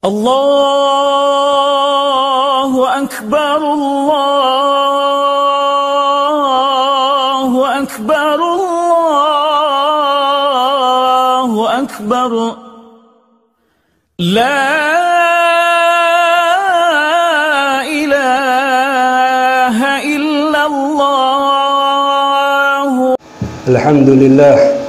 Allahu Akbar, Allahu Akbar, Allahu Akbar. La ilaha illallah. Alhamdulillah.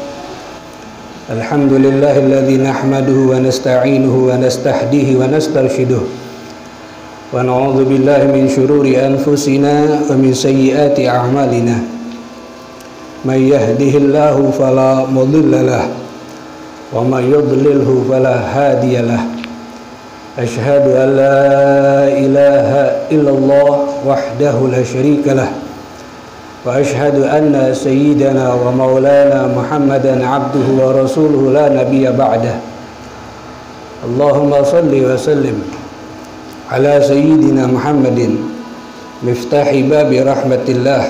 Alhamdulillahilladzi nahmaduhu wa nasta'inuhu wa nastahdihi wa nastarshiduh wa na'udzu billahi min syururi anfusina wa min sayyiati a'malina. May yahdihillahu fala mudilla lahu wa may yudlilhu fala hadiyalah. Asyhadu an la ilaha illallah wahdahu la syarika lah wa ashhadu anna sayyidana wa maulana Muhammadan abduhu wa rasuluhu la nabiyya ba'dah. Allahumma salli wa sallim ala sayyidina Muhammadin miftahi babi rahmatillah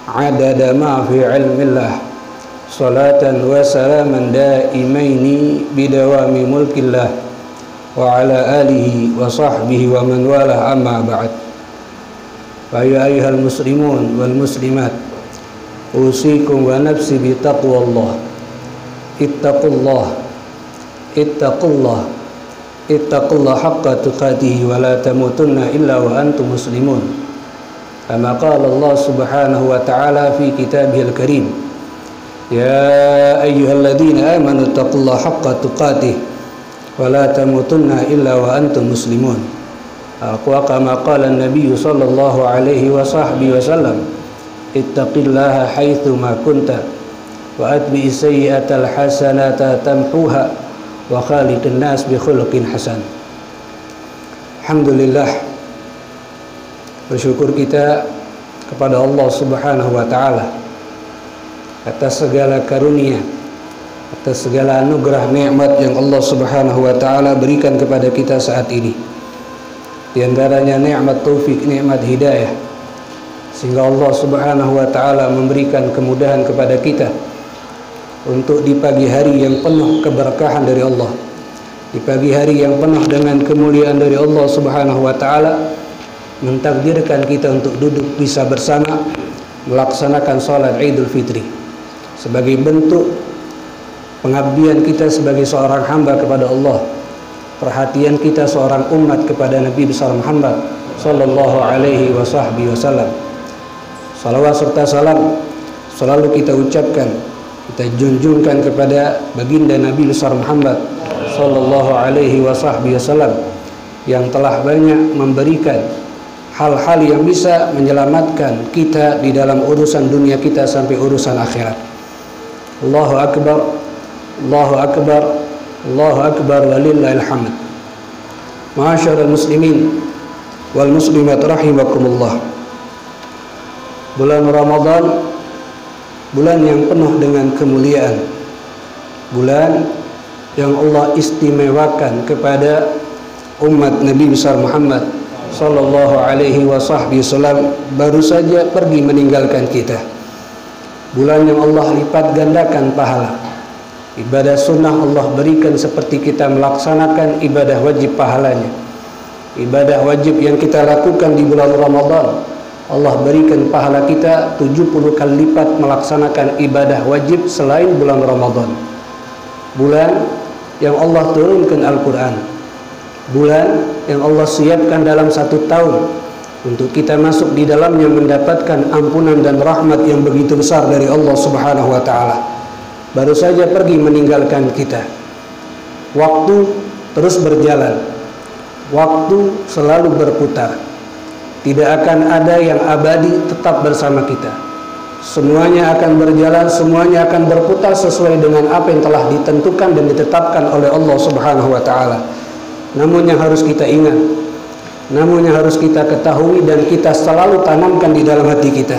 adada ma fi ilmillah salatan wa salaman daimaini bidawami mulkillah wa ala alihi wa sahbihi wa man walah, amma ba'd. Ya ayyuhal muslimun wal muslimat, usikum wa nafsi bi taqwallah. Ittaqullah haqqa tuqatih wa la tamutunna illa wa antum muslimun. Kama qala Allah subhanahu wa ta'ala fi kitabihil karim, ya ayyuhalladzina amanu taqullaha haqqa tuqatih wa la tamutunna illa wa antum muslimun. Wa kama qala an-nabiy sallallahu alaihi wa sahbihi wasallam, ittaqillaha haitsu ma kunta wa atbi'is sayyi'atal hasanata tamhuha wa khaliqin nas bi khuluqin hasan. Alhamdulillah, bersyukur kita kepada Allah Subhanahu wa taala atas segala karunia, atas segala anugerah nikmat yang Allah Subhanahu wa taala berikan kepada kita saat ini. Di antaranya nikmat taufik, nikmat hidayah, sehingga Allah Subhanahu wa taala memberikan kemudahan kepada kita untuk di pagi hari yang penuh keberkahan dari Allah, di pagi hari yang penuh dengan kemuliaan dari Allah Subhanahu wa taala, mentakdirkan kita untuk duduk bisa bersama melaksanakan salat Idul Fitri sebagai bentuk pengabdian kita sebagai seorang hamba kepada Allah, perhatian kita seorang umat kepada Nabi besar Muhammad sallallahu alaihi wasallam. Salawat serta salam selalu kita ucapkan, kita junjungkan kepada baginda Nabi besar Muhammad sallallahu alaihi wasallam yang telah banyak memberikan hal-hal yang bisa menyelamatkan kita di dalam urusan dunia kita sampai urusan akhirat. Allahu akbar, Allahu akbar, Allahu akbar walillahil hamd. Ma'asyiral muslimin wal muslimat rahimakumullah. Bulan Ramadan, bulan yang penuh dengan kemuliaan, bulan yang Allah istimewakan kepada umat Nabi besar Muhammad sallallahu alaihi wasallam baru saja pergi meninggalkan kita. Bulan yang Allah lipat gandakan pahala. Ibadah sunnah Allah berikan seperti kita melaksanakan ibadah wajib pahalanya. Ibadah wajib yang kita lakukan di bulan Ramadan, Allah berikan pahala kita 70 kali lipat melaksanakan ibadah wajib selain bulan Ramadan. Bulan yang Allah turunkan Al-Quran, bulan yang Allah siapkan dalam 1 tahun untuk kita masuk di dalamnya mendapatkan ampunan dan rahmat yang begitu besar dari Allah Subhanahu wa ta'ala. Baru saja pergi meninggalkan kita. Waktu terus berjalan, waktu selalu berputar. Tidak akan ada yang abadi tetap bersama kita. Semuanya akan berjalan, semuanya akan berputar sesuai dengan apa yang telah ditentukan dan ditetapkan oleh Allah Subhanahu wa ta'ala. Namun yang harus kita ingat, namun yang harus kita ketahui dan kita selalu tanamkan di dalam hati kita,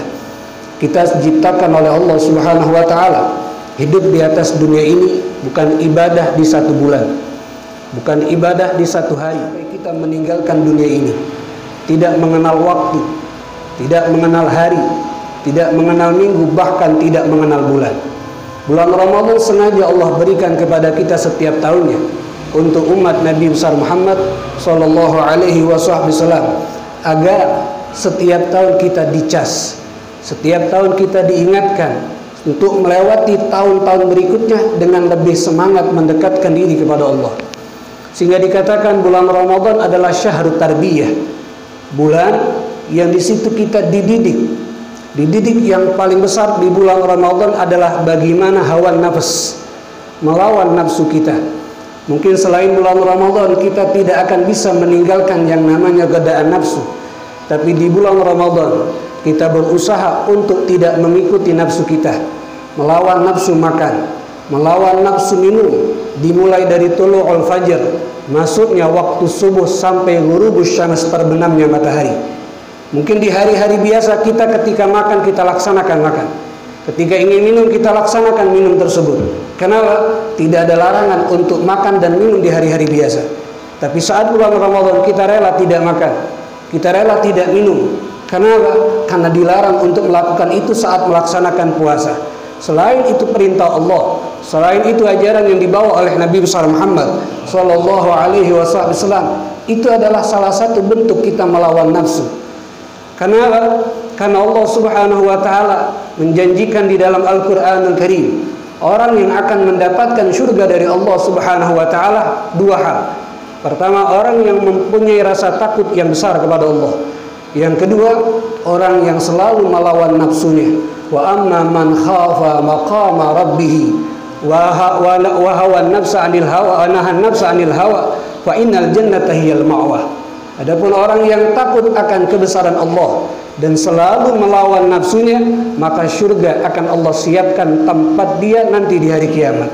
kita diciptakan oleh Allah Subhanahu wa ta'ala. Hidup di atas dunia ini bukan ibadah di 1 bulan, bukan ibadah di 1 hari. Kita meninggalkan dunia ini tidak mengenal waktu, tidak mengenal hari, tidak mengenal minggu, bahkan tidak mengenal bulan. Bulan Ramadan sengaja Allah berikan kepada kita setiap tahunnya untuk umat Nabi besar Muhammad sallallahu alaihi wasallam, agar setiap tahun kita dicas, setiap tahun kita diingatkan untuk melewati tahun-tahun berikutnya dengan lebih semangat mendekatkan diri kepada Allah. Sehingga dikatakan bulan Ramadan adalah syahrut tarbiyah, bulan yang di situ kita dididik. Dididik yang paling besar di bulan Ramadan adalah bagaimana hawa nafs, melawan nafsu kita. Mungkin selain bulan Ramadan kita tidak akan bisa meninggalkan yang namanya godaan nafsu, tapi di bulan Ramadan kita berusaha untuk tidak mengikuti nafsu kita, melawan nafsu makan, melawan nafsu minum, dimulai dari tulu'ul fajr, masuknya waktu subuh sampai ghurubus syams, terbenamnya matahari. Mungkin di hari-hari biasa kita ketika makan kita laksanakan makan, ketika ingin minum kita laksanakan minum tersebut. Kenapa? Tidak ada larangan untuk makan dan minum di hari-hari biasa. Tapi saat bulan Ramadan kita rela tidak makan, kita rela tidak minum. Kenapa? Karena dilarang untuk melakukan itu saat melaksanakan puasa. Selain itu perintah Allah, selain itu ajaran yang dibawa oleh Nabi besar Muhammad sallallahu alaihi wasallam, itu adalah salah satu bentuk kita melawan nafsu. Karena Allah Subhanahu wa taala menjanjikan di dalam Al-Qur'anul Karim, orang yang akan mendapatkan surga dari Allah Subhanahu wa taala dua hal. Pertama, orang yang mempunyai rasa takut yang besar kepada Allah. Yang kedua, orang yang selalu melawan nafsunya. Wa amma man khafa maqama rabbih wa hawa nafsa 'anil hawa wa nahan nafsa 'anil hawa fa innal jannata hiyal ma'wah. Adapun orang yang takut akan kebesaran Allah dan selalu melawan nafsunya, maka surga akan Allah siapkan tempat dia nanti di hari kiamat.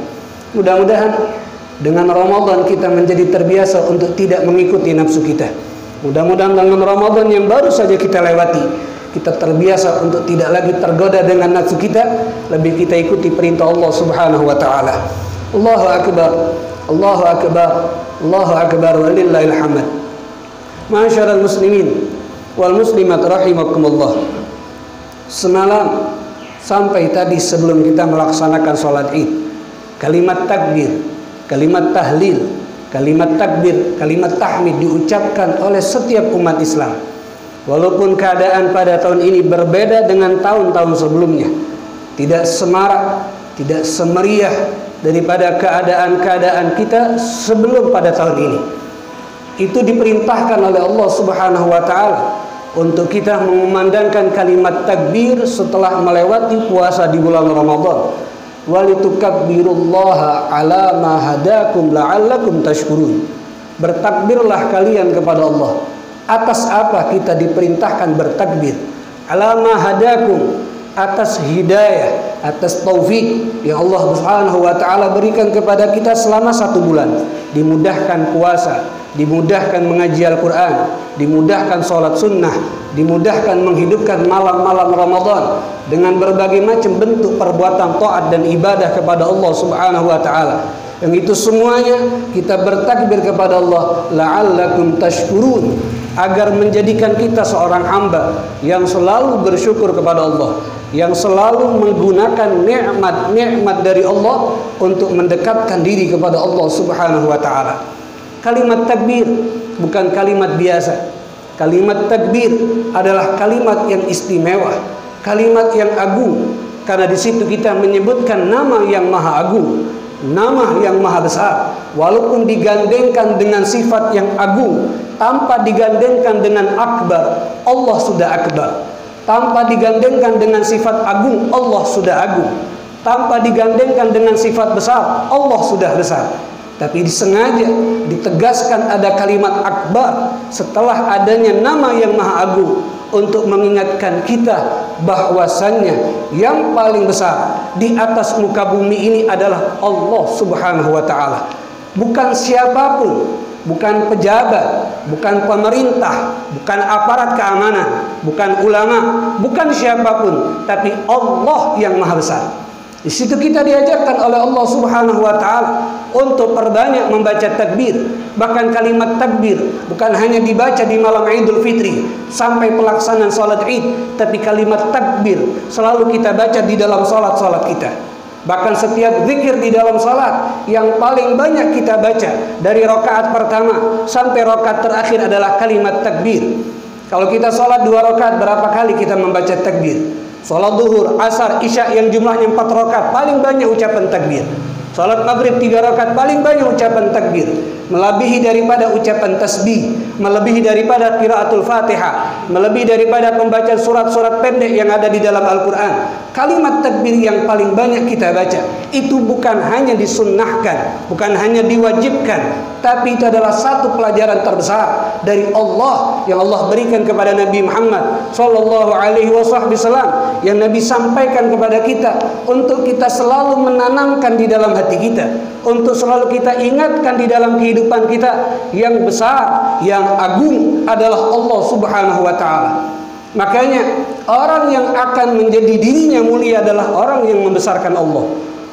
Mudah-mudahan dengan Ramadan kita menjadi terbiasa untuk tidak mengikuti nafsu kita. Mudah-mudahan dengan Ramadan yang baru saja kita lewati, kita terbiasa untuk tidak lagi tergoda dengan nafsu kita, lebih kita ikuti perintah Allah Subhanahu wa taala. Allahu akbar, Allahu akbar, Allahu akbar, walillahil hamd. Ma'asyiral muslimin wal muslimat rahimakumullah. Semalam sampai tadi sebelum kita melaksanakan sholat Id, kalimat takbir, kalimat tahlil, kalimat takbir, kalimat tahmid diucapkan oleh setiap umat Islam. Walaupun keadaan pada tahun ini berbeda dengan tahun-tahun sebelumnya, tidak semarak, tidak semeriah daripada keadaan-keadaan kita sebelum pada tahun ini. Itu diperintahkan oleh Allah Subhanahu wa taala untuk kita mengumandangkan kalimat takbir setelah melewati puasa di bulan Ramadan. Walitukabbirullaha ala ma hadakum la'allakum tashkurun. Bertakbirlah kalian kepada Allah. Atas apa kita diperintahkan bertakbir? Ala ma hadakum, atas hidayah, atas taufik yang Allah Subhanahu wa taala berikan kepada kita selama 1 bulan. Dimudahkan puasa, dimudahkan mengaji Al-Quran, dimudahkan sholat sunnah, dimudahkan menghidupkan malam-malam Ramadan dengan berbagai macam bentuk perbuatan taat dan ibadah kepada Allah Subhanahu wa taala. Yang itu semuanya kita bertakbir kepada Allah la'allakum tashkurun, agar menjadikan kita seorang hamba yang selalu bersyukur kepada Allah, yang selalu menggunakan nikmat-nikmat dari Allah untuk mendekatkan diri kepada Allah Subhanahu wa taala. Kalimat takbir bukan kalimat biasa. Kalimat takbir adalah kalimat yang istimewa, kalimat yang agung, karena di situ kita menyebutkan nama yang maha agung, nama yang maha besar. Walaupun digandengkan dengan sifat yang agung, tanpa digandengkan dengan akbar, Allah sudah akbar. Tanpa digandengkan dengan sifat agung, Allah sudah agung. Tanpa digandengkan dengan sifat besar, Allah sudah besar. Tapi disengaja ditegaskan ada kalimat akbar setelah adanya nama yang maha agung, untuk mengingatkan kita bahwasannya yang paling besar di atas muka bumi ini adalah Allah Subhanahu wa taala. Bukan siapapun, bukan pejabat, bukan pemerintah, bukan aparat keamanan, bukan ulama, bukan siapapun, tapi Allah yang maha besar. Di situ kita diajarkan oleh Allah Subhanahu wa taala untuk perbanyak membaca takbir. Bahkan kalimat takbir bukan hanya dibaca di malam Idul Fitri sampai pelaksanaan salat Id, tapi kalimat takbir selalu kita baca di dalam salat-salat kita. Bahkan setiap zikir di dalam salat yang paling banyak kita baca dari rakaat pertama sampai rakaat terakhir adalah kalimat takbir. Kalau kita salat 2 rakaat, berapa kali kita membaca takbir? Salat zuhur, asar, isya yang jumlahnya 4 rakaat, paling banyak ucapan takbir. Salat maghrib 3 rakaat, paling banyak ucapan takbir, melebihi daripada ucapan tasbih, melebihi daripada qiraatul Fatihah, melebihi daripada pembacaan surat-surat pendek yang ada di dalam Al-Qur'an. Kalimat takbir yang paling banyak kita baca itu bukan hanya disunnahkan, bukan hanya diwajibkan, tapi itu adalah satu pelajaran terbesar dari Allah yang Allah berikan kepada Nabi Muhammad sallallahu alaihi wasallam, yang Nabi sampaikan kepada kita untuk kita selalu menanamkan di dalam hati kita, untuk selalu kita ingatkan di dalam kehidupan kita. Yang besar, yang agung adalah Allah Subhanahu wa taala. Makanya orang yang akan menjadi dirinya mulia adalah orang yang membesarkan Allah.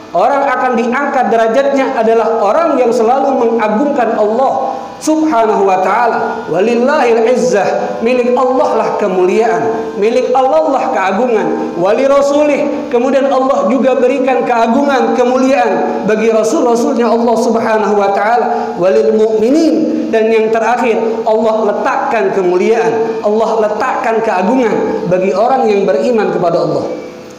Orang akan diangkat derajatnya adalah orang yang selalu mengagungkan Allah Subhanahu wa ta'ala. Walillahil izzah, milik Allah lah kemuliaan, milik Allah lah keagungan. Wali rasulih, kemudian Allah juga berikan keagungan, kemuliaan bagi rasul-rasulnya Allah Subhanahu wa ta'ala. Walil mu'minin, dan yang terakhir Allah letakkan kemuliaan, Allah letakkan keagungan bagi orang yang beriman kepada Allah.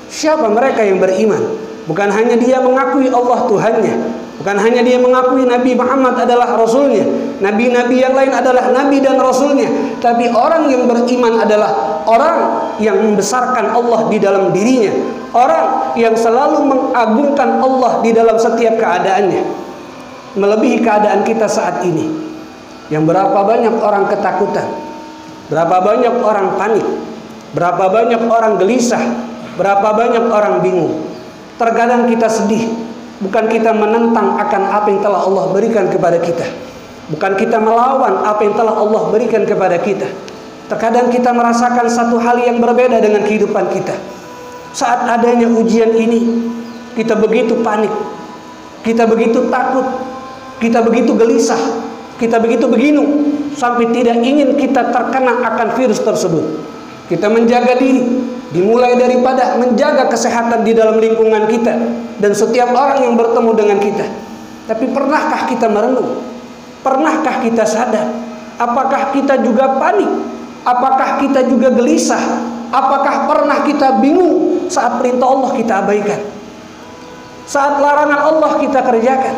Siapa mereka yang beriman? Bukan hanya dia mengakui Allah Tuhannya, bukan hanya dia mengakui Nabi Muhammad adalah Rasulnya, Nabi-Nabi yang lain adalah Nabi dan Rasulnya, tapi orang yang beriman adalah orang yang membesarkan Allah di dalam dirinya, orang yang selalu mengagungkan Allah di dalam setiap keadaannya. Melebihi keadaan kita saat ini, yang berapa banyak orang ketakutan, berapa banyak orang panik, berapa banyak orang gelisah, berapa banyak orang bingung. Terkadang kita sedih, bukan kita menentang akan apa yang telah Allah berikan kepada kita, bukan kita melawan apa yang telah Allah berikan kepada kita. Terkadang kita merasakan satu hal yang berbeda dengan kehidupan kita. Saat adanya ujian ini, kita begitu panik, kita begitu takut, kita begitu gelisah, kita begitu bingung, sampai tidak ingin kita terkena akan virus tersebut. Kita menjaga diri, dimulai daripada menjaga kesehatan di dalam lingkungan kita dan setiap orang yang bertemu dengan kita. Tapi pernahkah kita merenung? Pernahkah kita sadar? Apakah kita juga panik? Apakah kita juga gelisah? Apakah pernah kita bingung saat perintah Allah kita abaikan? Saat larangan Allah kita kerjakan?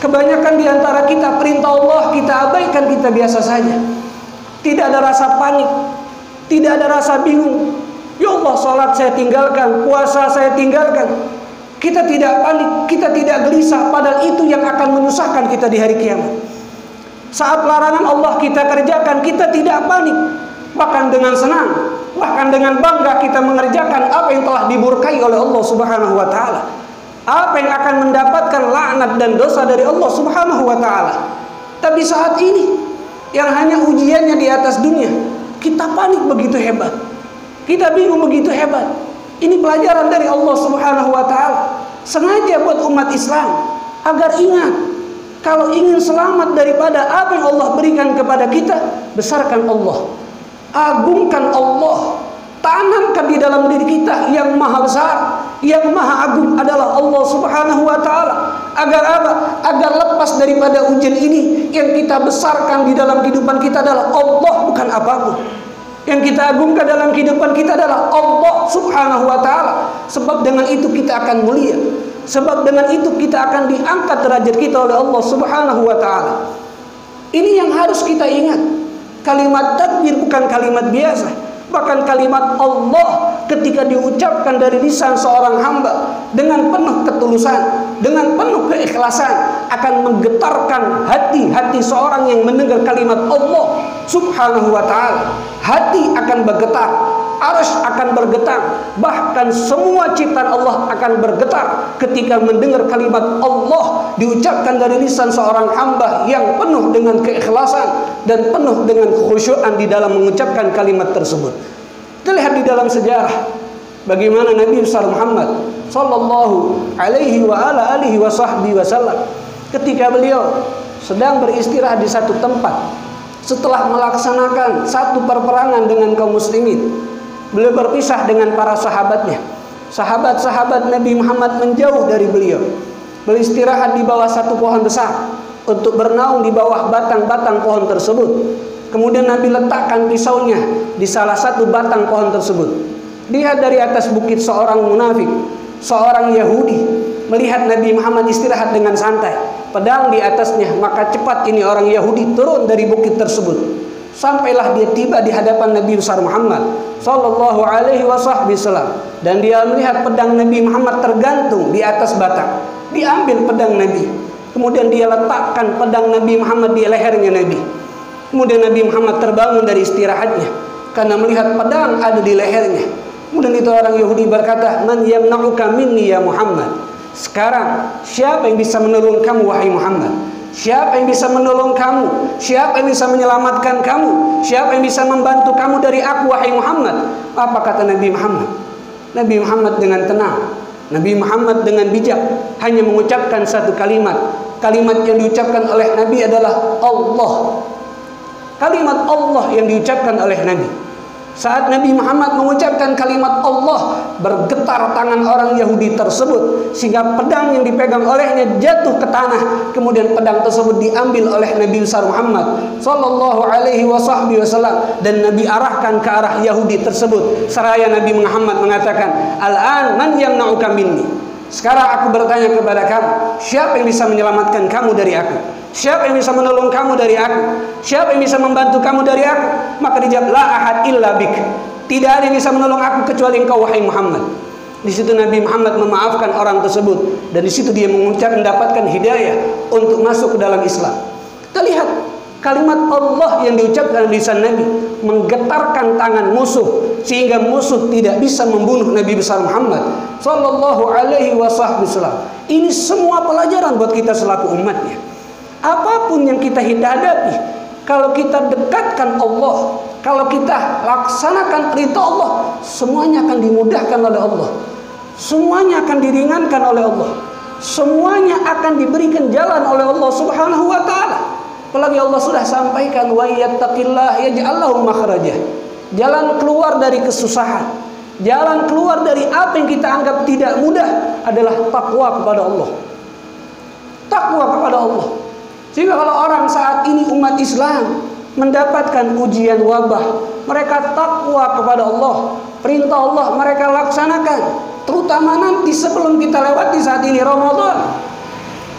Kebanyakan di antara kita perintah Allah kita abaikan, kita biasa saja. Tidak ada rasa panik, tidak ada rasa bingung. Ya Allah, salat saya tinggalkan, puasa saya tinggalkan. Kita tidak panik, kita tidak gelisah, padahal itu yang akan menyusahkan kita di hari kiamat. Saat larangan Allah kita kerjakan, kita tidak panik, bahkan dengan senang, bahkan dengan bangga kita mengerjakan apa yang telah dimurkai oleh Allah Subhanahu wa taala. Apa yang akan mendapatkan laknat dan dosa dari Allah Subhanahu wa taala. Tapi saat ini yang hanya ujiannya di atas dunia, kita panik begitu hebat, kita bingung begitu hebat. Ini pelajaran dari Allah Subhanahu wa ta'ala, sengaja buat umat Islam agar ingat, kalau ingin selamat daripada apa yang Allah berikan kepada kita, besarkan Allah, agungkan Allah, tanamkan di dalam diri kita yang maha besar, yang maha agung adalah Allah Subhanahu wa ta'ala. Agar apa? Agar lepas daripada ujian ini, yang kita besarkan di dalam kehidupan kita adalah Allah, bukan apapun. Yang kita agungkan dalam kehidupan kita adalah Allah Subhanahu wa ta'ala. Sebab dengan itu kita akan mulia, sebab dengan itu kita akan diangkat derajat kita oleh Allah Subhanahu wa ta'ala. Ini yang harus kita ingat. Kalimat takbir bukan kalimat biasa. Bahkan kalimat Allah ketika diucapkan dari lisan seorang hamba dengan penuh ketulusan, dengan penuh keikhlasan, akan menggetarkan hati-hati seorang yang mendengar kalimat Allah Subhanahu wa ta'ala. Hati akan bergetar, arsy akan bergetar, bahkan semua ciptaan Allah akan bergetar ketika mendengar kalimat Allah diucapkan dari lisan seorang hamba yang penuh dengan keikhlasan dan penuh dengan khusyuan di dalam mengucapkan kalimat tersebut. Kita lihat di dalam sejarah bagaimana Nabi besar Muhammad sallallahu alaihi wa ala alihi wa sahbihi wasallam ketika beliau sedang beristirahat di satu tempat setelah melaksanakan satu perperangan dengan kaum muslimin. Beliau berpisah dengan para sahabatnya. Sahabat-sahabat Nabi Muhammad menjauh dari beliau, beristirahat di bawah satu pohon besar untuk bernaung di bawah batang-batang pohon tersebut. Kemudian Nabi letakkan pisaunya di salah satu batang pohon tersebut. Lihat dari atas bukit seorang munafik, seorang Yahudi, melihat Nabi Muhammad istirahat dengan santai, pedang di atasnya, maka cepat ini orang Yahudi turun dari bukit tersebut. Sampailah dia tiba di hadapan Nabi besar Muhammad sallallahu alaihi wasallam, dan dia melihat pedang Nabi Muhammad tergantung di atas batang. Diambil pedang Nabi, kemudian dia letakkan pedang Nabi Muhammad di lehernya Nabi. Kemudian Nabi Muhammad terbangun dari istirahatnya karena melihat pedang ada di lehernya. Kemudian itu orang Yahudi berkata, "Man yamna'uka minni ya Muhammad?" Sekarang siapa yang bisa menolong kamu wahai Muhammad? Siapa yang bisa menolong kamu? Siapa yang bisa menyelamatkan kamu? Siapa yang bisa membantu kamu dari aku wahai Muhammad? Apa kata Nabi Muhammad? Nabi Muhammad dengan tenang, Nabi Muhammad dengan bijak hanya mengucapkan satu kalimat. Kalimat yang diucapkan oleh Nabi adalah Allah. Kalimat Allah yang diucapkan oleh Nabi. Saat Nabi Muhammad mengucapkan kalimat Allah, bergetar tangan orang Yahudi tersebut sehingga pedang yang dipegang olehnya jatuh ke tanah. Kemudian pedang tersebut diambil oleh Nabi besar Muhammad sallallahu alaihi wasallam dan Nabi arahkan ke arah Yahudi tersebut. Seraya Nabi Muhammad mengatakan, "Al-an man yamna'uka minni?" Sekarang aku bertanya kepada kamu, siapa yang bisa menyelamatkan kamu dari aku? Siapa yang bisa menolong kamu dari aku? Siapa yang bisa membantu kamu dari aku? Maka dijawab, la ahad illa bik. Tidak ada yang bisa menolong aku kecuali engkau wahai Muhammad. Di situ Nabi Muhammad memaafkan orang tersebut, dan di situ dia mendapatkan hidayah untuk masuk ke dalam Islam. Kita lihat kalimat Allah yang diucapkan di lisan Nabi menggetarkan tangan musuh sehingga musuh tidak bisa membunuh Nabi besar Muhammad sallallahu alaihi wasallam. Ini semua pelajaran buat kita selaku umatnya. Apapun yang kita hadapi, kalau kita dekatkan Allah, kalau kita laksanakan perintah Allah, semuanya akan dimudahkan oleh Allah, semuanya akan diringankan oleh Allah, semuanya akan diberikan jalan oleh Allah subhanahu wa ta'ala. Apalagi Allah sudah sampaikan, wa yattaqillah yaj'al lahu makhraja. Jalan keluar dari kesusahan, jalan keluar dari apa yang kita anggap tidak mudah adalah takwa kepada Allah. Takwa kepada Allah. Sehingga kalau orang saat ini umat Islam mendapatkan ujian wabah, mereka takwa kepada Allah, perintah Allah mereka laksanakan, terutama nanti sebelum kita lewati saat ini Ramadan.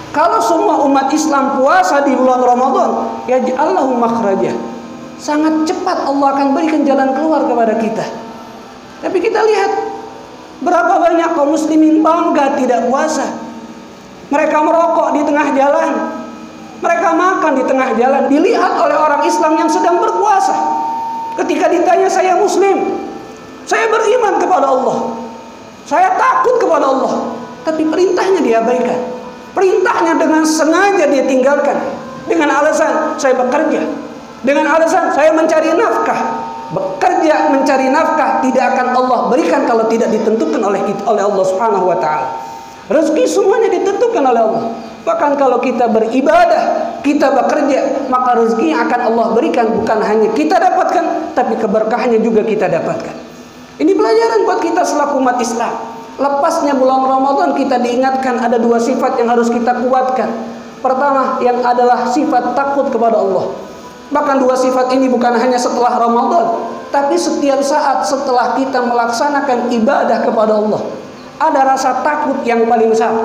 Kalau semua umat Islam puasa di bulan Ramadan, yaj'allahu makhraja, sangat cepat Allah akan berikan jalan keluar kepada kita. Tapi kita lihat berapa banyak kaum muslimin bangga tidak puasa. Mereka merokok di tengah jalan, mereka makan di tengah jalan, dilihat oleh orang Islam yang sedang berpuasa. Ketika ditanya, saya muslim, saya beriman kepada Allah, saya takut kepada Allah, tapi perintahnya diabaikan. Perintahnya dengan sengaja dia tinggalkan, dengan alasan saya bekerja, dengan alasan saya mencari nafkah. Bekerja mencari nafkah tidak akan Allah berikan kalau tidak ditentukan oleh Allah subhanahu wa ta'ala. Rezeki semuanya ditentukan oleh Allah. Bahkan kalau kita beribadah, kita bekerja, maka rezeki yang akan Allah berikan bukan hanya kita dapatkan, tapi keberkahannya juga kita dapatkan. Ini pelajaran buat kita selaku umat Islam. Lepasnya bulan Ramadan kita diingatkan ada dua sifat yang harus kita kuatkan. Pertama, yang adalah sifat takut kepada Allah. Bahkan dua sifat ini bukan hanya setelah Ramadan, tapi setiap saat setelah kita melaksanakan ibadah kepada Allah, ada rasa takut yang paling besar.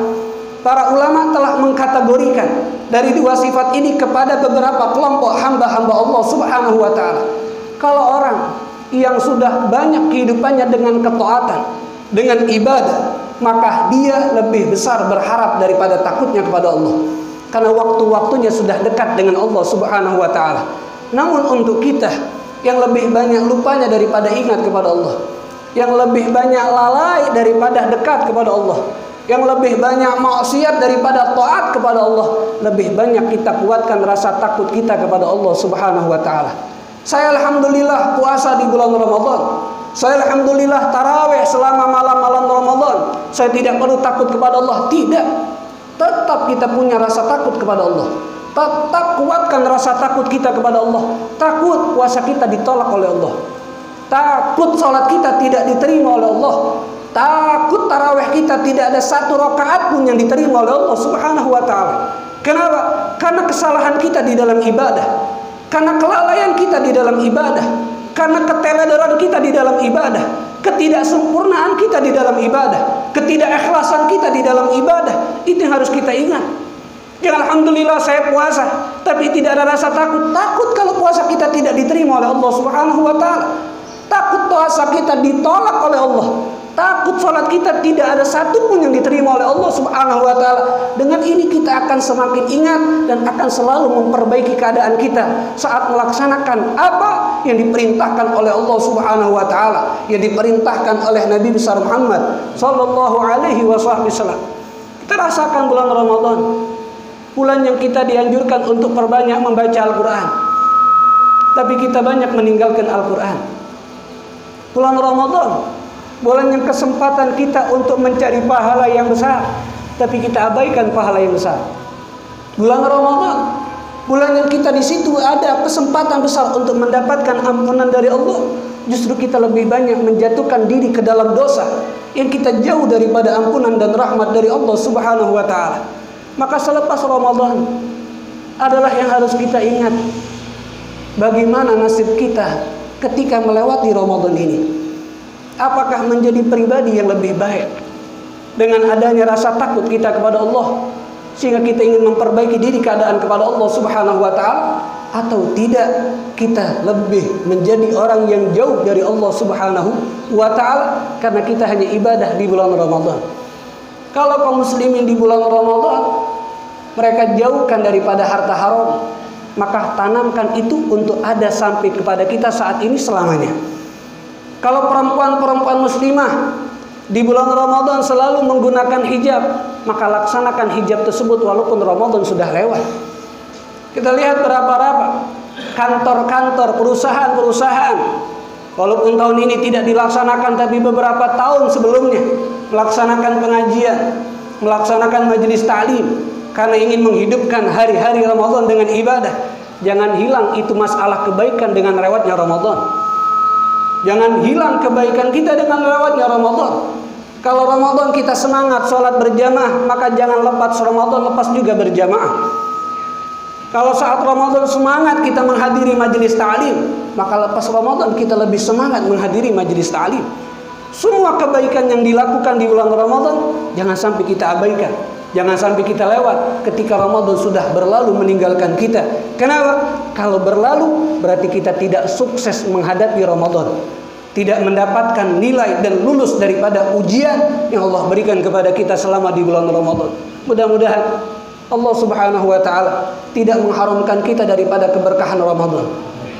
Para ulama telah mengkategorikan dari dua sifat ini kepada beberapa kelompok hamba-hamba Allah subhanahu wa ta'ala. Kalau orang yang sudah banyak kehidupannya dengan ketaatan, dengan ibadah, maka dia lebih besar berharap daripada takutnya kepada Allah, karena waktu-waktunya sudah dekat dengan Allah subhanahu wa ta'ala. Namun untuk kita yang lebih banyak lupanya daripada ingat kepada Allah, yang lebih banyak lalai daripada dekat kepada Allah, yang lebih banyak maksiat daripada taat kepada Allah, lebih banyak kita kuatkan rasa takut kita kepada Allah subhanahu wa ta'ala. Saya alhamdulillah puasa di bulan Ramadan, saya alhamdulillah tarawih selama malam-malam Ramadan, saya tidak perlu takut kepada Allah. Tidak, tetap kita punya rasa takut kepada Allah. Tetap kuatkan rasa takut kita kepada Allah. Takut puasa kita ditolak oleh Allah, takut sholat kita tidak diterima oleh Allah, Takut tarawih kita tidak ada satu rakaat pun yang diterima oleh Allah Subhanahu wa taala. Kenapa? Karena kesalahan kita di dalam ibadah, karena kelalaian kita di dalam ibadah, karena keteledoran kita di dalam ibadah, ketidaksempurnaan kita di dalam ibadah, ketidakikhlasan kita di dalam ibadah. Itu yang harus kita ingat. Jangan alhamdulillah saya puasa tapi tidak ada rasa takut. Takut kalau puasa kita tidak diterima oleh Allah Subhanahu wa taala. Takut puasa kita ditolak oleh Allah. Takut sholat kita tidak ada satu pun yang diterima oleh Allah Subhanahu wa taala. Dengan ini kita akan semakin ingat dan akan selalu memperbaiki keadaan kita saat melaksanakan apa yang diperintahkan oleh Allah Subhanahu wa taala, yang diperintahkan oleh Nabi besar Muhammad sallallahu alaihi wasallam. Kita rasakan bulan Ramadan, bulan yang kita dianjurkan untuk perbanyak membaca Al-Qur'an. Tapi kita banyak meninggalkan Al-Qur'an. Bulan Ramadan, bulan yang kesempatan kita untuk mencari pahala yang besar, tapi kita abaikan pahala yang besar. Bulan Ramadan, bulan yang kita di situ ada kesempatan besar untuk mendapatkan ampunan dari Allah, justru kita lebih banyak menjatuhkan diri ke dalam dosa yang kita jauh daripada ampunan dan rahmat dari Allah Subhanahu wa taala. Maka selepas Ramadan adalah yang harus kita ingat, bagaimana nasib kita ketika melewati Ramadan ini. Apakah menjadi pribadi yang lebih baik dengan adanya rasa takut kita kepada Allah, sehingga kita ingin memperbaiki diri keadaan kepada Allah Subhanahu wa taala, atau tidak kita lebih menjadi orang yang jauh dari Allah Subhanahu wa taala karena kita hanya ibadah di bulan Ramadan. Kalau kaum muslimin di bulan Ramadan mereka jauhkan daripada harta haram, maka tanamkan itu untuk ada sampai kepada kita saat ini selamanya. Kalau perempuan-perempuan muslimah di bulan Ramadan selalu menggunakan hijab, maka laksanakan hijab tersebut walaupun Ramadan sudah lewat. Kita lihat berapa kantor-kantor, perusahaan-perusahaan, walaupun tahun ini tidak dilaksanakan, tapi beberapa tahun sebelumnya melaksanakan pengajian, melaksanakan majelis ta'lim, karena ingin menghidupkan hari-hari Ramadan dengan ibadah. Jangan hilang itu masalah kebaikan dengan lewatnya Ramadan. Jangan hilang kebaikan kita dengan lewatnya Ramadan. Kalau Ramadan kita semangat sholat berjamaah, maka jangan lepas Ramadan lepas juga berjamaah. Kalau saat Ramadan semangat kita menghadiri majelis ta'lim, maka lepas Ramadan kita lebih semangat menghadiri majelis ta'lim. Semua kebaikan yang dilakukan di bulan Ramadan jangan sampai kita abaikan. Jangan sampai kita lewat ketika Ramadan sudah berlalu meninggalkan kita. Kenapa? Kalau berlalu berarti kita tidak sukses menghadapi Ramadan, tidak mendapatkan nilai dan lulus daripada ujian yang Allah berikan kepada kita selama di bulan Ramadan. Mudah-mudahan Allah Subhanahu wa taala tidak mengharamkan kita daripada keberkahan Ramadan.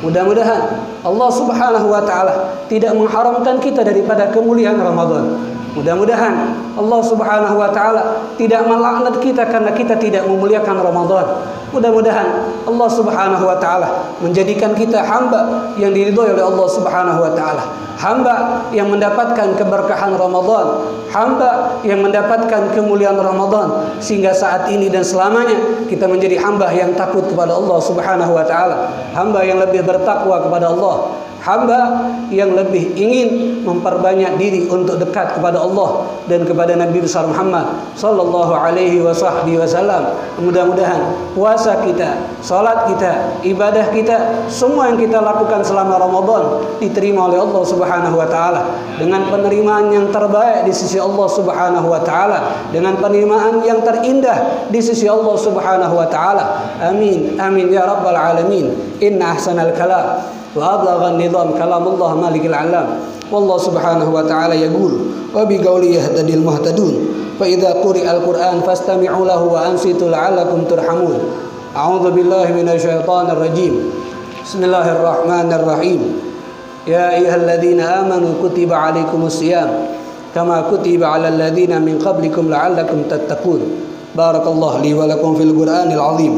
Mudah-mudahan Allah Subhanahu wa taala tidak mengharamkan kita daripada kemuliaan Ramadan. Mudah-mudahan Allah Subhanahu wa taala tidak melaknat kita karena kita tidak memuliakan Ramadan. Mudah-mudahan Allah Subhanahu wa taala menjadikan kita hamba yang diridhoi oleh Allah Subhanahu wa taala, hamba yang mendapatkan keberkahan Ramadan, hamba yang mendapatkan kemuliaan Ramadan, sehingga saat ini dan selamanya kita menjadi hamba yang takut kepada Allah Subhanahu wa taala, hamba yang lebih bertakwa kepada Allah, hamba yang lebih ingin memperbanyak diri untuk dekat kepada Allah dan kepada Nabi besar Muhammad sallallahu alaihi wasallam. Mudah-mudahan puasa kita, salat kita, ibadah kita, semua yang kita lakukan selama Ramadan diterima oleh Allah Subhanahu wa taala dengan penerimaan yang terbaik di sisi Allah Subhanahu wa taala, dengan penerimaan yang terindah di sisi Allah Subhanahu wa taala. Amin amin ya rabbal alamin. Inna ahsanal kalam وأبلغ النظام كلام الله مالك العلام والله سبحانه وتعالى يقول وبقوله يهتدي المهتدون فإذا قرئ القرآن فاستمعوا له وأنصتوا لعلكم ترحمون أعوذ بالله من الشيطان الرجيم بسم الله الرحمن الرحيم يا أيها الذين آمنوا كتب عليكم الصيام كما كتب على الذين من قبلكم لعلكم تتقون بارك الله لي ولكم في القرآن العظيم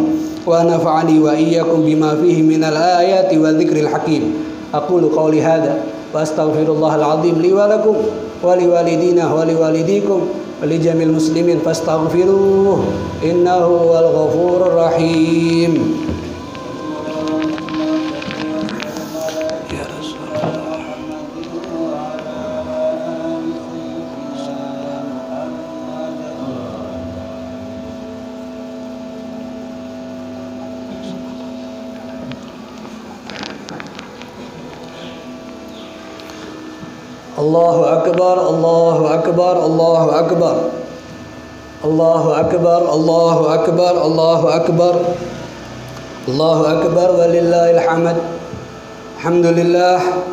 ونفعني وإياكم بما فيه من الآيات والذكر الحكيم أقول قولي هذا وأستغفر الله العظيم لي ولكم ولوالدينا ولوالديكم ولجميع المسلمين فاستغفروه إنه هو الغفور الرحيم. Allahu Akbar, Allahu Akbar, Allahu Akbar. Allahu Akbar, Allahu Akbar, Allahu Akbar. Allahu Akbar walillahil hamd. Alhamdulillah.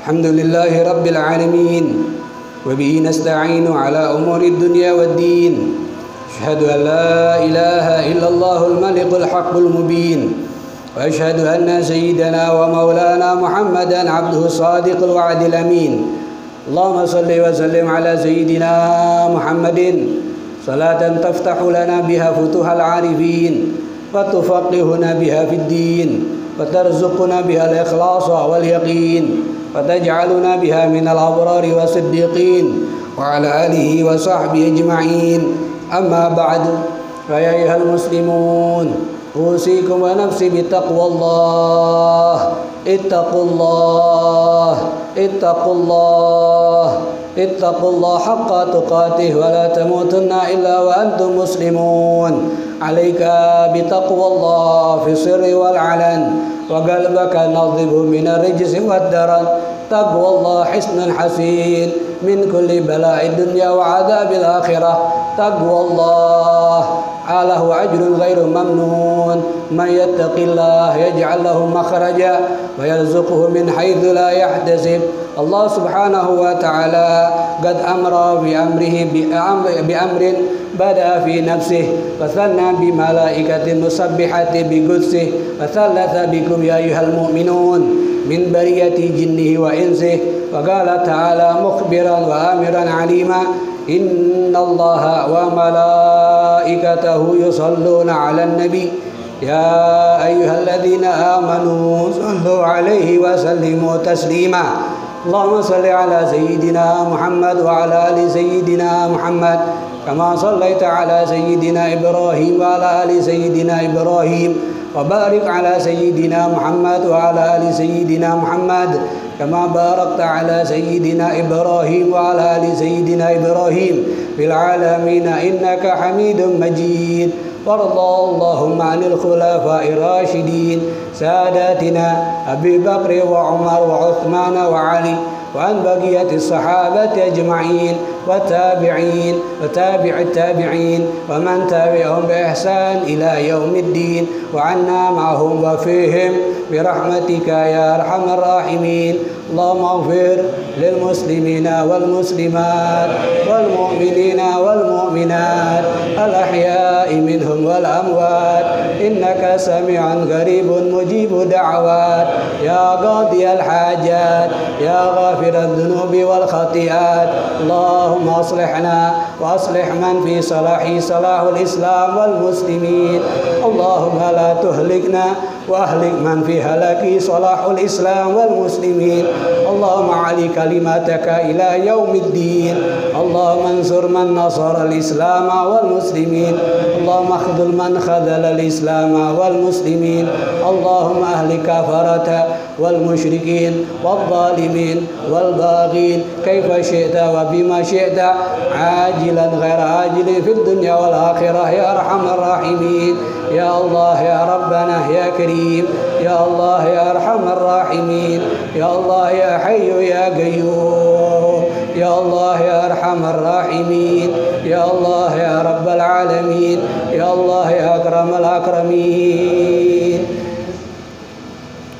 Alhamdulillahi rabbil alamin. Wa bihi nasta'inu ala umuri dunya waddin. Asyhadu an la ilaha illallahul malikul haqqul mubin. Wa asyhadu anna sayyidana wa maulana Muhammadan abduhu sadiqul wa'dil amin. Allahumma salli wa sallim ala sayyidina Muhammadin salatan taftahu lana biha futuhal arifin wa tufaqihuna biha fid din wa tarzuquna biha al-ikhlasa wal yaqin wa taj'aluna biha minal abrari wa siddiqin wa ala alihi wa sahbihi ajma'in. Amma ba'du, fa ya ayyuhal muslimun usikum wa nafsi bittaqwallah. Ittaqullah, ittaqullah, ittaqullah haqqa tuqatih wa la tamutunna illa wa antum muslimun. Alaika bitaqwallah fi sirri wal alan wa qalbaka nadhibu min ar-rijsi wad daran. Taqwallah hisnun hasin min kulli bala'id dunya wa adzabil akhirah. Taqwallah alahu ajrun ghairu mamnun. Man yattaqillah yaj'al lahu makhraja wa yarzuquhu min haitsu la yahtasib. Allah subhanahu wa ta'ala qad amra bi amrihi bi amrin bada fi nafsihi wa thanna bi malaikatin musabbihati bi qudsih wa thalatha bikum ya ayyuhal mu'minun min bariyati jinnihi wa insihi. Wa qala ta'ala mukhbiran wa amiran alima innallaha wa malaikatahu yusalluna 'alan nabi ya ayyuhalladzina amanu sallu 'alaihi wa sallimu taslima. Allahumma salli ala sayyidina Muhammad wa ala ali sayyidina Muhammad kama sallaita ala sayyidina Ibrahim wa ala ali sayyidina Ibrahim wa barik ala sayyidina Muhammad wa ala ali sayyidina Muhammad kama barakta ala sayyidina Ibrahim wa ala ali sayyidina Ibrahim fil alamin innaka Hamidum Majid. Warḍallahumma 'anil khulafa'ir rasyidin sadatina Abi Bakr wa Umar wa Uthman wa Ali wa an baqiyatis sahabati ajma'in wa tabi'in wa tabi'it tabi'in wa man tabi'ahum bi ihsan ila yaumiddin wa 'anna ma'hum wa fihim bi rahmatika ya arhamar rahimin. Allahumma ighfir lil muslimina wal muslimat wal mu'minina wal mu'minat al ahya'i minhum wal amwat innaka sami'un qaribun mujibud da'wat ya qadiyal hajat ya ghafiradz dzunubi wal khati'at. Allahumma aslihna wa aslih man fi salahi salahul islam wal muslimin. Allahumma la tuhlikna wa ahlik man fi halaki salahul islam wal muslimin. Allahumma ali kalimataka ila yaumiddin. Allahumma ansur man nasara al-islam wal muslimin. Allahumma khudhul man khadhala al-islam wal muslimin. Allahumma ahlik kafarata wal musyrikin wal zalimin wal baghin kaifa syi'ta wa bima syi'ta ajilan ghaira ajilin fid dunya wal akhirah ya arhamar rahimin. Ya Allah ya Rabbana ya Karim ya Allah ya arhamar rahimin ya Allah ya Hayyu ya Qayyum ya Allah ya arhamar rahimin ya Allah ya Rabbal alamin ya Allah ya akramal akramin.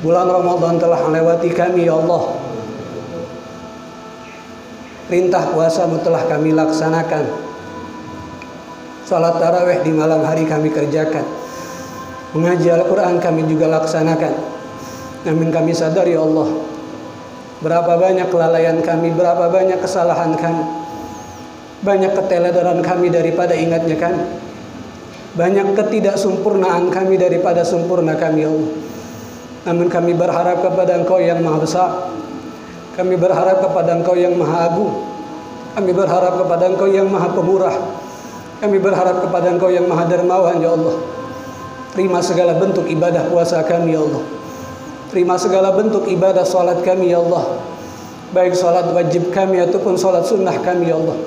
Bulan Ramadan telah melewati kami ya Allah. Perintah puasamu telah kami laksanakan. Salat tarawih di malam hari kami kerjakan. Mengaji Al-Quran kami juga laksanakan. Namun kami sadar ya Allah, berapa banyak kelalaian kami, berapa banyak kesalahan kami, banyak keteledoran kami daripada ingatnya kami, banyak ketidaksempurnaan kami daripada sempurna kami ya Allah. Namun kami berharap kepada Engkau yang Maha Besar. Kami berharap kepada Engkau yang Maha Agung. Kami berharap kepada Engkau yang Maha Pemurah. Kami berharap kepada Engkau yang Maha Dermawan ya Allah. Terima segala bentuk ibadah puasa kami ya Allah. Terima segala bentuk ibadah salat kami ya Allah. Baik salat wajib kami ataupun salat sunnah kami ya Allah.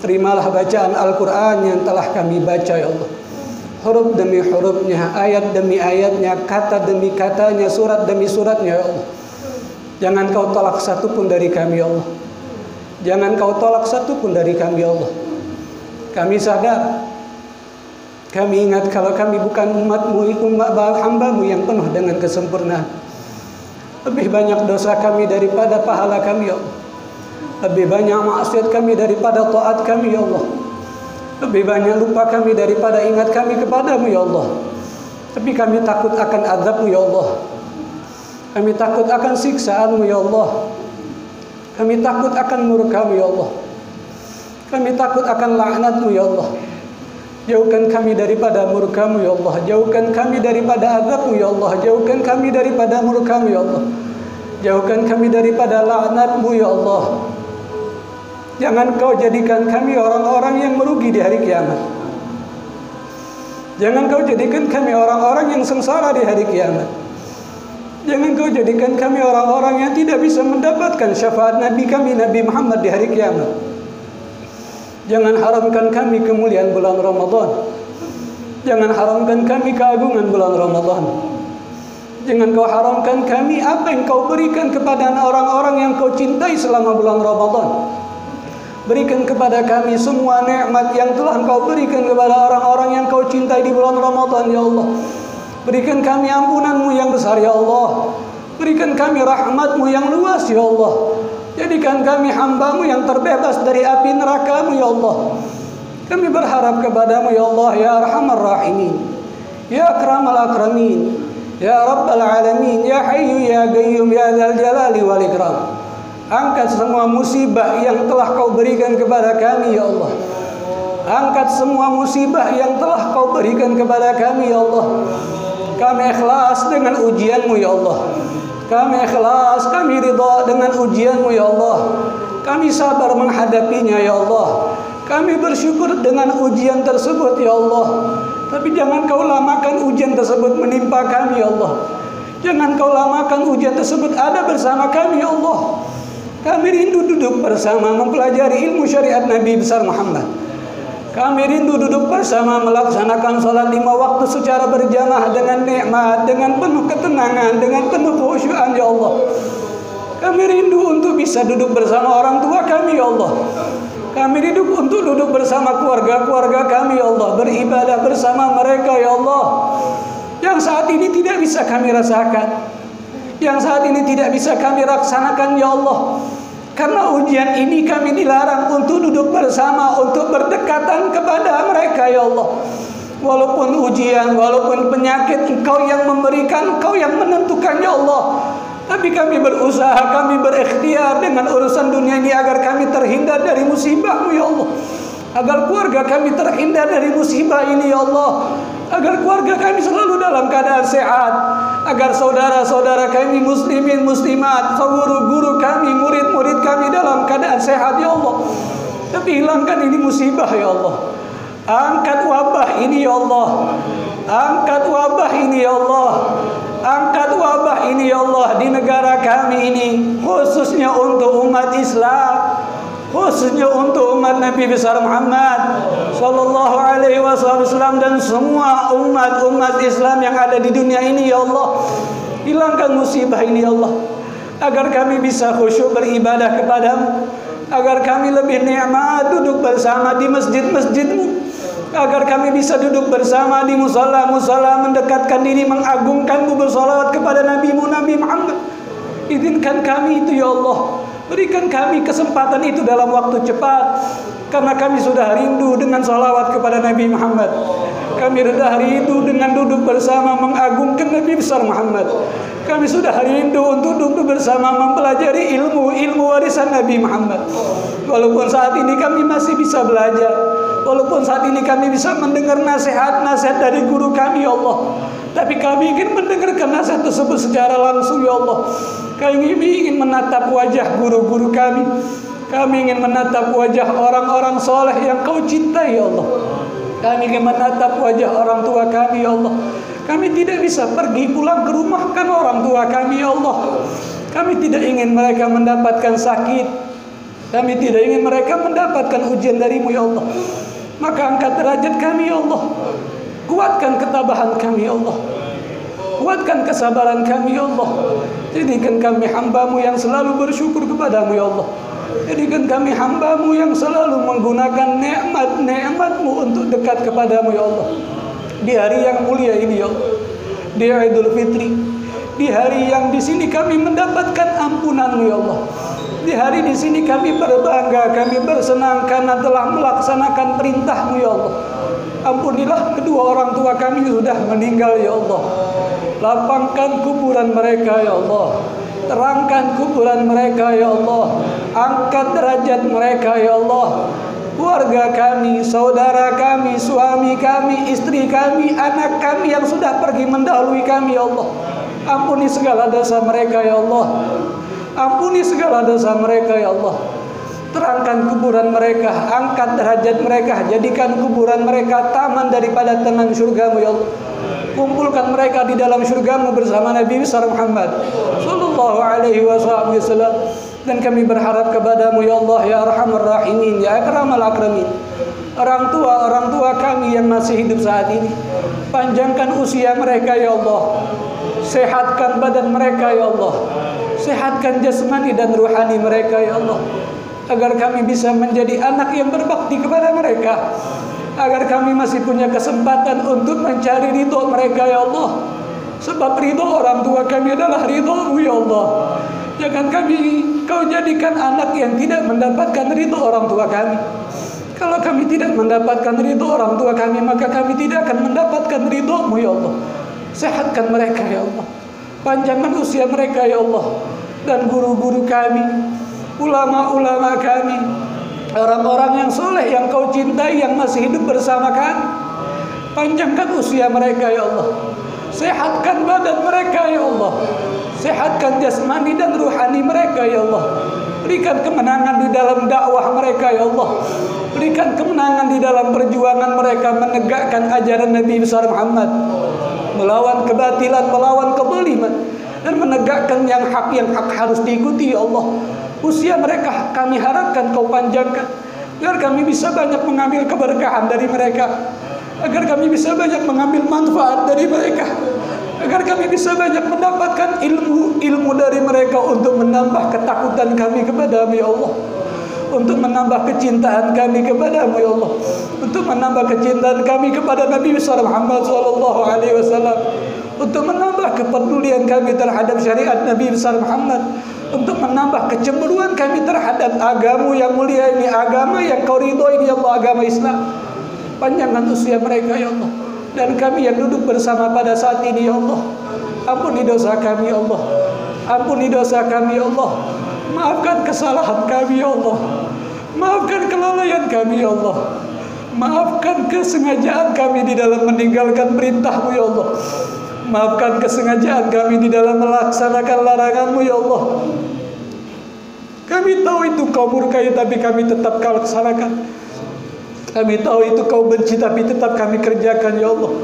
Terimalah bacaan Al-Quran yang telah kami baca ya Allah. Huruf demi hurufnya, ayat demi ayatnya, kata demi katanya, surat demi suratnya ya Allah. Jangan Kau tolak satu pun dari kami ya Allah. Jangan kau tolak satu pun dari kami ya Allah. Kami sadar, kami ingat kalau kami bukan umat-Mu, umat hamba-Mu yang penuh dengan kesempurnaan. Lebih banyak dosa kami daripada pahala kami ya Allah. Lebih banyak maksiat kami daripada taat kami ya Allah. Lebih banyak lupa kami daripada ingat kami kepadamu ya Allah. Tapi kami takut akan azab-Mu ya Allah. Kami takut akan siksaan-Mu ya Allah. Kami takut akan murka-Mu ya Allah. Kami takut akan laknat-Mu ya Allah. Jauhkan kami daripada murka-Mu ya Allah. Jauhkan kami daripada azab-Mu ya Allah. Jauhkan kami daripada murka-Mu ya Allah. Jauhkan kami daripada laknat-Mu ya Allah. Jangan Kau jadikan kami orang-orang yang merugi di hari kiamat. Jangan Kau jadikan kami orang-orang yang sengsara di hari kiamat. Jangan Kau jadikan kami orang-orang yang tidak bisa mendapatkan syafaat Nabi kami, Nabi Muhammad di hari kiamat. Jangan haramkan kami kemuliaan bulan Ramadan. Jangan haramkan kami keagungan bulan Ramadan. Jangan Kau haramkan kami apa yang Kau berikan kepada orang-orang yang Kau cintai selama bulan Ramadan. Berikan kepada kami semua nikmat yang telah Engkau berikan kepada orang-orang yang Kau cintai di bulan Ramadan ya Allah. Berikan kami ampunan-Mu yang besar ya Allah. Berikan kami rahmat-Mu yang luas ya Allah. Jadikan kami hamba-Mu yang terbebas dari api neraka-Mu ya Allah. Kami berharap kepadamu ya Allah, ya Arhamar Rahimin, ya Akramal Akramin, ya Rabbal Alamin, ya Hayyu ya Qayyum, ya Dzal Jalali wal Ikram. Angkat semua musibah yang telah Kau berikan kepada kami ya Allah. Angkat semua musibah yang telah Kau berikan kepada kami ya Allah. Kami ikhlas dengan ujian-Mu ya Allah. Kami ikhlas, kami ridha dengan ujian-Mu ya Allah. Kami sabar menghadapinya ya Allah. Kami bersyukur dengan ujian tersebut ya Allah. Tapi jangan Kau lamakan ujian tersebut menimpa kami ya Allah. Jangan Kau lamakan ujian tersebut ada bersama kami ya Allah. Kami rindu duduk bersama mempelajari ilmu syariat Nabi besar Muhammad. Kami rindu duduk bersama melaksanakan sholat 5 waktu secara berjamaah dengan nikmat, dengan penuh ketenangan, dengan penuh khusyuan ya Allah. Kami rindu untuk bisa duduk bersama orang tua kami ya Allah. Kami rindu untuk duduk bersama keluarga-keluarga kami ya Allah, beribadah bersama mereka ya Allah. Yang saat ini tidak bisa kami rasakan, yang saat ini tidak bisa kami laksanakan ya Allah. Karena ujian ini kami dilarang untuk duduk bersama, untuk berdekatan kepada mereka ya Allah. Walaupun ujian, walaupun penyakit, Engkau yang memberikan, Engkau yang menentukan ya Allah. Tapi kami berusaha, kami berikhtiar dengan urusan dunia ini agar kami terhindar dari musibah-Mu ya Allah. Agar keluarga kami terhindar dari musibah ini ya Allah. Agar keluarga kami selalu dalam keadaan sehat. Agar saudara-saudara kami muslimin, muslimat, guru-guru kami, murid-murid kami dalam keadaan sehat ya Allah. Tapi hilangkan ini musibah ya Allah. Angkat wabah ini ya Allah. Angkat wabah ini ya Allah. Angkat wabah ini ya Allah di negara kami ini, khususnya untuk umat Islam, khususnya untuk umat Nabi besar Muhammad sallallahu alaihi wasallam dan semua umat-umat Islam yang ada di dunia ini ya Allah. Hilangkan musibah ini ya Allah, agar kami bisa khusyuk beribadah kepadamu, agar kami lebih nikmat duduk bersama di masjid-masjid-Mu, agar kami bisa duduk bersama di musala-musala, mendekatkan diri, mengagungkan-Mu, bersolawat kepada Nabi-Mu, Nabi Muhammad. Izinkan kami itu ya Allah. Berikan kami kesempatan itu dalam waktu cepat. Karena kami sudah rindu dengan salawat kepada Nabi Muhammad. Kami sudah rindu dengan duduk bersama mengagungkan Nabi besar Muhammad. Kami sudah rindu untuk duduk bersama mempelajari ilmu warisan Nabi Muhammad. Walaupun saat ini kami masih bisa belajar, walaupun saat ini kami bisa mendengar nasihat-nasihat dari guru kami ya Allah, tapi kami ingin mendengarkan nasihat tersebut secara langsung ya Allah. Kami ingin menatap wajah guru-guru kami. Kami ingin menatap wajah orang-orang soleh yang Kau cintai ya Allah. Kami ingin menatap wajah orang tua kami ya Allah. Kami tidak bisa pergi pulang ke rumah kan orang tua kami ya Allah. Kami tidak ingin mereka mendapatkan sakit. Kami tidak ingin mereka mendapatkan ujian dari-Mu ya Allah. Maka angkat derajat kami ya Allah. Kuatkan ketabahan kami ya Allah. Kuatkan kesabaran kami ya Allah. Jadikan kami hamba-Mu yang selalu bersyukur kepada-Mu ya Allah. Jadikan kami hamba-Mu yang selalu menggunakan nikmat-nikmat-Mu untuk dekat kepadamu ya Allah. Di hari yang mulia ini ya Allah, di Idul Fitri, di hari yang di sini kami mendapatkan ampunan-Mu ya Allah. Di hari di sini kami berbangga, kami bersenang karena telah melaksanakan perintah-Mu ya Allah. Ampunilah kedua orang tua kami sudah meninggal ya Allah. Lapangkan kuburan mereka ya Allah. Terangkan kuburan mereka ya Allah. Angkat derajat mereka ya Allah. Keluarga kami, saudara kami, suami kami, istri kami, anak kami yang sudah pergi mendahului kami ya Allah. Ampuni segala dosa mereka ya Allah. Ampuni segala dosa mereka ya Allah. Terangkan kuburan mereka, angkat derajat mereka, jadikan kuburan mereka taman daripada taman surga-Mu ya Allah. Kumpulkan mereka di dalam surga-Mu bersama Nabi besar Muhammad sallallahu alaihi wasallam. Dan kami berharap kepadamu ya Allah ya Arhamar Rahimin ya Akramal Akramin. Orang tua kami yang masih hidup saat ini, panjangkan usia mereka ya Allah. Sehatkan badan mereka ya Allah. Sehatkan jasmani dan ruhani mereka ya Allah. Agar kami bisa menjadi anak yang berbakti kepada mereka. Agar kami masih punya kesempatan untuk mencari ridho mereka ya Allah. Sebab ridho orang tua kami adalah ridho-Mu ya Allah. Jangan Kau jadikan anak yang tidak mendapatkan ridho orang tua kami. Kalau kami tidak mendapatkan ridho orang tua kami, maka kami tidak akan mendapatkan ridho-Mu ya Allah. Sehatkan mereka ya Allah. Panjangkan usia mereka ya Allah. Dan guru-guru kami, ulama-ulama kami, orang-orang yang soleh yang Kau cintai yang masih hidup bersama kami, panjangkan usia mereka ya Allah. Sehatkan badan mereka ya Allah. Sehatkan jasmani dan ruhani mereka ya Allah. Berikan kemenangan di dalam dakwah mereka ya Allah. Berikan kemenangan di dalam perjuangan mereka menegakkan ajaran Nabi besar Muhammad, melawan kebatilan, melawan kezaliman, dan menegakkan yang hak harus diikuti ya Allah. Usia mereka kami harapkan Kau panjangkan, agar kami bisa banyak mengambil keberkahan dari mereka, agar kami bisa banyak mengambil manfaat dari mereka, agar kami bisa banyak mendapatkan ilmu dari mereka untuk menambah ketakutan kami kepada-Mu ya Allah, untuk menambah kecintaan kami kepada-Mu ya Allah, untuk menambah kecintaan kami kepada Nabi besar Muhammad sallallahu alaihi wasallam, untuk menambah kepedulian kami terhadap syariat Nabi besar Muhammad, untuk menambah kecemburuan kami terhadap agama yang mulia ini, agama yang Kau ridhoi ini ya Allah, agama Islam. Panjangkan usia mereka ya Allah. Dan kami yang duduk bersama pada saat ini ya Allah, ampuni dosa kami ya Allah. Ampuni dosa kami ya Allah. Maafkan kesalahan kami ya Allah. Maafkan kelalaian kami ya Allah. Maafkan kesengajaan kami di dalam meninggalkan perintah-Mu ya Allah. Maafkan kesengajaan kami di dalam melaksanakan larangan-Mu ya Allah. Kami tahu itu Kau murkai, tapi kami tetap Kau laksanakan. Kami tahu itu Kau benci, tapi tetap kami kerjakan ya Allah.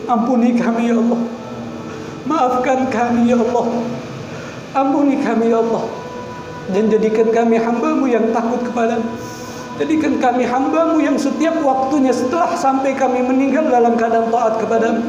Ampuni kami ya Allah. Maafkan kami ya Allah. Ampuni kami ya Allah. Dan jadikan kami hamba-Mu yang takut kepadamu. Jadikan kami hamba-Mu yang setiap waktunya setelah sampai kami meninggal dalam keadaan taat kepadamu,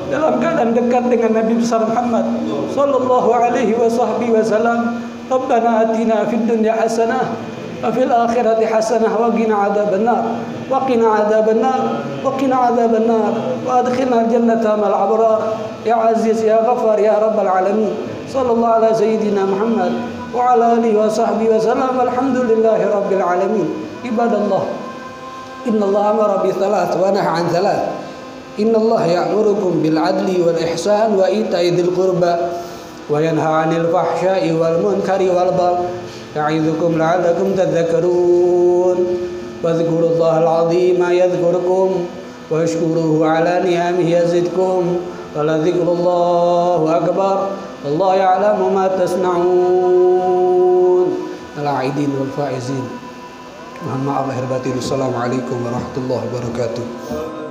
dalam keadaan dekat dengan Nabi besar Muhammad sallallahu alaihi wasallam. Rabbana atina fid dunya hasanah wa fil akhirati hasanah wa qina adzabannar wa qina adzabannar wa qina adzabannar wa adkhilna jannata ma'al abrar ya aziz ya ghafar ya rabbal alamin. Sallallahu ala sayyidina Muhammad wa ala alihi wa sahbihi wa sallam. Alhamdulillahi rabbil alamin. Ibadallah, innallaha amara bi thalath wa nahaa an thalath. Innallaha ya'murukum bil adli wal ihsan wa ita'i dzil qurba wa yanha 'anil fahsya'i wal munkari wal baghi ya'idzukum la'allakum tadhakkarun. Wadhkurullaha al-'azima yadhkurkum wa yashkuruhu 'ala ni'amihi yazidkum wa ladhikrullahi akbar. Wallahu ya'lamu ma tasna'un. Al-'aidin wal faizin. Mohon maaf lahir batin. Assalamualaikum warahmatullahi wabarakatuh.